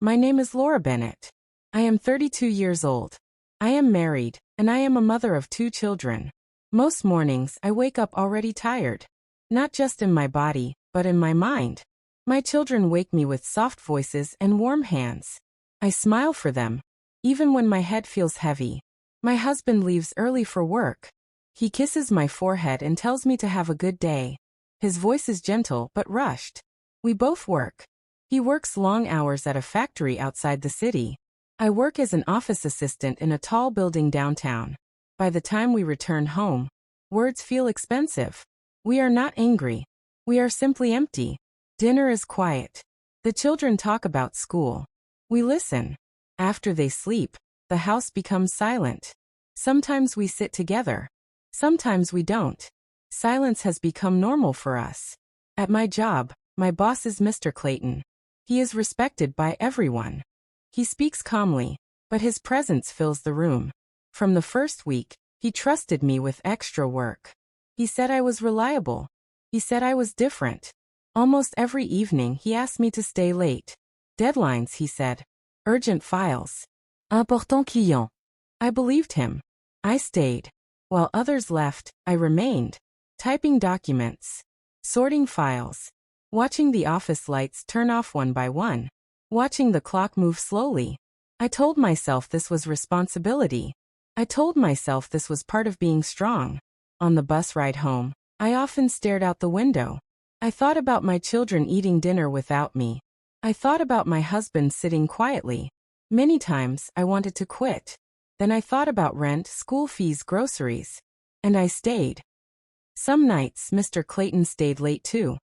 My name is Laura Bennett. I am 32 years old. I am married, and I am a mother of 2 children. Most mornings I wake up already tired. Not just in my body, but in my mind. My children wake me with soft voices and warm hands. I smile for them, even when my head feels heavy. My husband leaves early for work. He kisses my forehead and tells me to have a good day. His voice is gentle but rushed. We both work. He works long hours at a factory outside the city. I work as an office assistant in a tall building downtown. By the time we return home, words feel expensive. We are not angry. We are simply empty. Dinner is quiet. The children talk about school. We listen. After they sleep, the house becomes silent. Sometimes we sit together. Sometimes we don't. Silence has become normal for us. At my job, my boss is Mr. Clayton. He is respected by everyone. He speaks calmly, but his presence fills the room. From the first week, he trusted me with extra work. He said I was reliable. He said I was different. Almost every evening he asked me to stay late. Deadlines, he said. Urgent files. Important clients. I believed him. I stayed. While others left, I remained. Typing documents. Sorting files. Watching the office lights turn off one by one. Watching the clock move slowly. I told myself this was responsibility. I told myself this was part of being strong. On the bus ride home, I often stared out the window. I thought about my children eating dinner without me. I thought about my husband sitting quietly. Many times I wanted to quit. Then I thought about rent, school fees, groceries. And I stayed. Some nights Mr. Clayton stayed late too.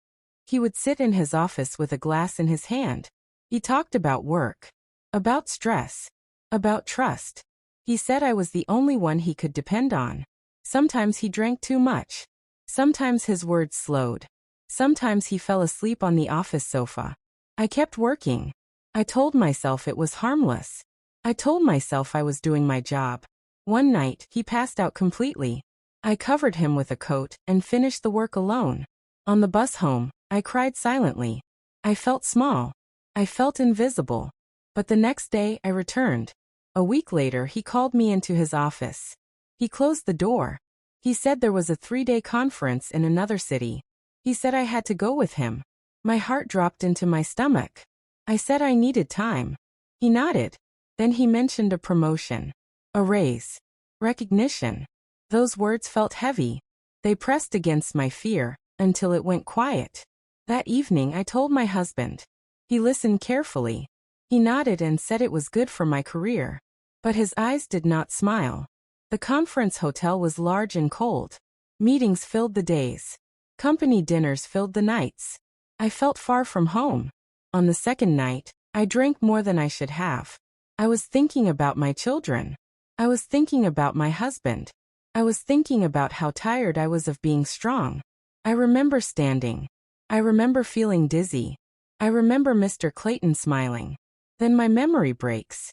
He would sit in his office with a glass in his hand. He talked about work, about stress, about trust. He said I was the only one he could depend on. Sometimes he drank too much. Sometimes his words slowed. Sometimes he fell asleep on the office sofa. I kept working. I told myself it was harmless. I told myself I was doing my job. One night, he passed out completely. I covered him with a coat and finished the work alone. On the bus home, I cried silently. I felt small. I felt invisible. But the next day, I returned. A week later, he called me into his office. He closed the door. He said there was a 3-day conference in another city. He said I had to go with him. My heart dropped into my stomach. I said I needed time. He nodded. Then he mentioned a promotion, a raise, recognition. Those words felt heavy. They pressed against my fear until it went quiet. That evening I told my husband. He listened carefully. He nodded and said it was good for my career. But his eyes did not smile. The conference hotel was large and cold. Meetings filled the days. Company dinners filled the nights. I felt far from home. On the second night, I drank more than I should have. I was thinking about my children. I was thinking about my husband. I was thinking about how tired I was of being strong. I remember standing. I remember feeling dizzy. I remember Mr. Clayton smiling. Then my memory breaks.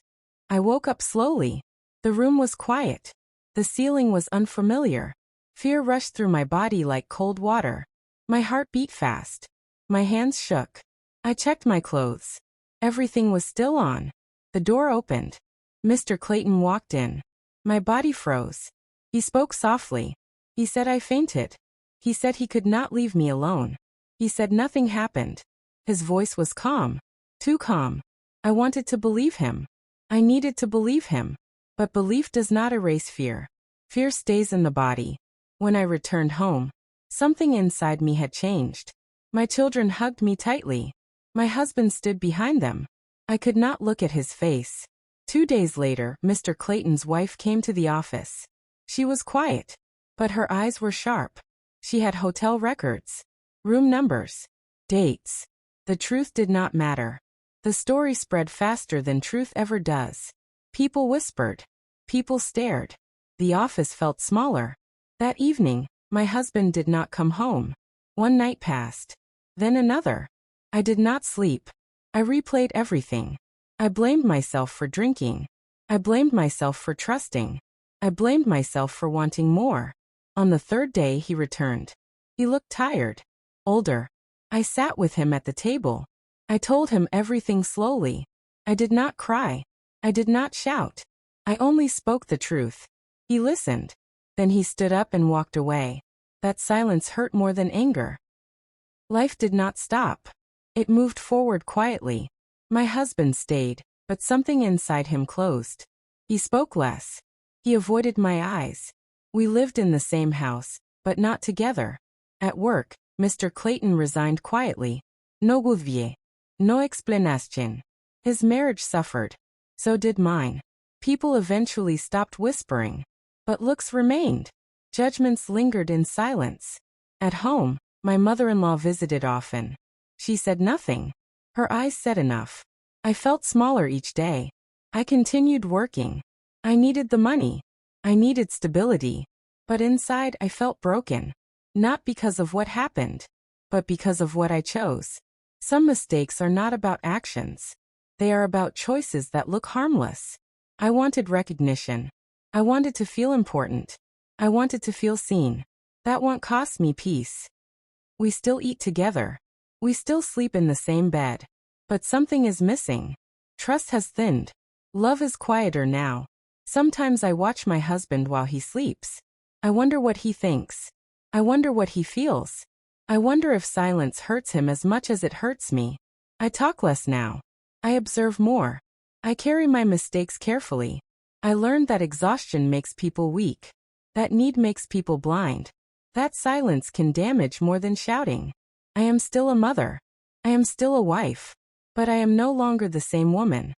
I woke up slowly. The room was quiet. The ceiling was unfamiliar. Fear rushed through my body like cold water. My heart beat fast. My hands shook. I checked my clothes. Everything was still on. The door opened. Mr. Clayton walked in. My body froze. He spoke softly. He said I fainted. He said he could not leave me alone. He said nothing happened. His voice was calm. Too calm. I wanted to believe him. I needed to believe him. But belief does not erase fear. Fear stays in the body. When I returned home, something inside me had changed. My children hugged me tightly. My husband stood behind them. I could not look at his face. 2 days later, Mr. Clayton's wife came to the office. She was quiet, but her eyes were sharp. She had hotel records, room numbers, dates. The truth did not matter. The story spread faster than truth ever does. People whispered. People stared. The office felt smaller. That evening, my husband did not come home. One night passed. Then another. I did not sleep. I replayed everything. I blamed myself for drinking. I blamed myself for trusting. I blamed myself for wanting more. On the 3rd day he returned. He looked tired. Older. I sat with him at the table. I told him everything slowly. I did not cry. I did not shout. I only spoke the truth. He listened. Then he stood up and walked away. That silence hurt more than anger. Life did not stop. It moved forward quietly. My husband stayed, but something inside him closed. He spoke less. He avoided my eyes. We lived in the same house, but not together. At work, Mr. Clayton resigned quietly. No gouvier. No explanation. His marriage suffered. So did mine. People eventually stopped whispering. But looks remained. Judgments lingered in silence. At home, my mother-in-law visited often. She said nothing. Her eyes said enough. I felt smaller each day. I continued working. I needed the money. I needed stability. But inside I felt broken. Not because of what happened, but because of what I chose. Some mistakes are not about actions. They are about choices that look harmless. I wanted recognition. I wanted to feel important. I wanted to feel seen. That want cost me peace. We still eat together. We still sleep in the same bed. But something is missing. Trust has thinned. Love is quieter now. Sometimes I watch my husband while he sleeps. I wonder what he thinks. I wonder what he feels. I wonder if silence hurts him as much as it hurts me. I talk less now. I observe more. I carry my mistakes carefully. I learned that exhaustion makes people weak. That need makes people blind. That silence can damage more than shouting. I am still a mother. I am still a wife. But I am no longer the same woman.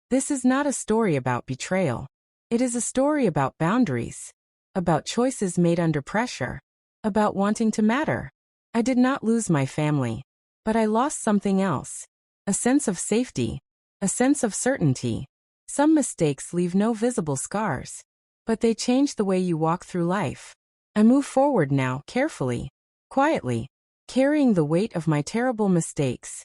This is not a story about betrayal. It is a story about boundaries. About choices made under pressure. About wanting to matter. I did not lose my family. But I lost something else. A sense of safety. A sense of certainty. Some mistakes leave no visible scars. But they change the way you walk through life. I move forward now, carefully. Quietly. Carrying the weight of my terrible mistakes.